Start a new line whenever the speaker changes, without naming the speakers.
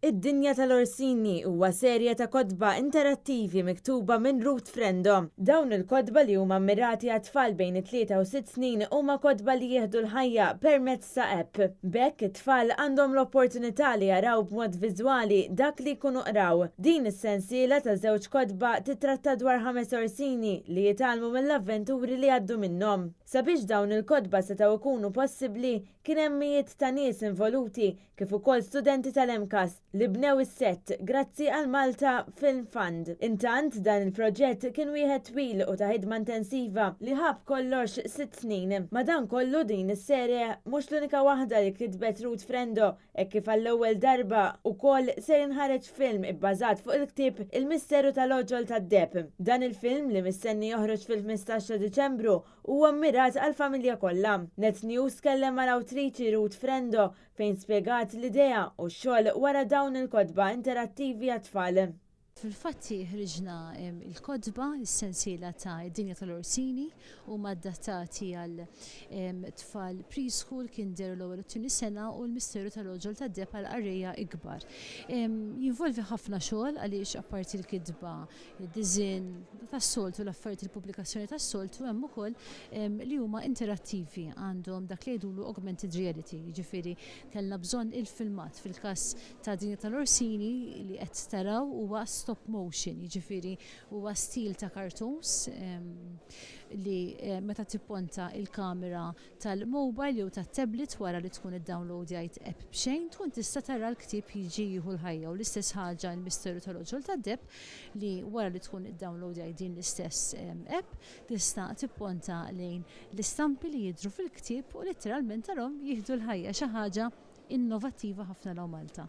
Id-Dinja tal-Orsini huwa serje ta' kodba interattivi miktuba minn Ruth Frendo. Dawn il-kodba li huma mmirati għat-tfal bejn 3 u 6 snin huma kodba li jieħdu l-ħajja permezz ta' app. Bekk it-tfal għandhom l-opportunità li jaraw b'mod viżwali dak li jkunu qraw. Din is-sensiela ta' żewġ kodba titratta dwar 5 orsini li jitalmu mill-avventuri li għaddu minnhom. Sabiex dawn il-kodba setgħu jkunu possibbli kien hemm mijiet ta' nies involuti kif ukoll studenti tal-MCAS li bnew is-sett grazzi għal Malta Film Fund. Intant dan il-proġett kien wieħed twil u ta' ħidma intensiva li ħab kollox 6 snin. Madankollu din is-serje mhux l-unika waħda li kitbet Ruth Frendo hekk kif għall-ewwel darba ukoll ser inħareġ film ibbażat fuq il-ktieb Il-Misteru tal-Oġol tad-Depp. Dan il-film li mistenni joħroġ fil-15 ta' Diċembru huwa mmirat għall-familja kollha. Net News kellem mal-awtriċi Ruth Frendo fejn spjegat l-idea u x-xogħol wara dawn il-kodba interattivi għat-tfal.
Fil-fatti ħriġna il-kodba, is-sensiela ta' id-Dinja tal-Orsini huma adattati għal tfal preschool, kinder l-ewwel u t-tieni sena u l-Misteru tal-Oġol tad-Depp għal qarrejja ikbar. Jinvolvi ħafna xogħol għaliex apparti l-kidba, id-disinn tas-soltu, l-affarijiet il-pubblikazzjoni tas-soltu hemm ukoll li huma interattivi għandhom dak li jgħidulu augmented reality, jiġifieri kellna bżonn il-filmat fil-każ ta' Dinja tal-Orsini li qed taraw huwa stop motion, jiġifieri huwa stil ta' cartoons li meta tipponta il-kamera tal-mobile jew tat-tablet wara li tkun iddownloadjajt app b'xejn tkun tista' tara l-ktieb jiġi jieħu l-ħajja u l-istess ħaġa l-Misteru tal-Oġol tad-Depp li wara li tkun iddownloadjajt din l-istess app tista' tipponta lejn l-istampi li jidhru fil-ktieb u letteralment tarhom jieħdu l-ħajja xi ħaġa innovattiva ħafna lejn Malta.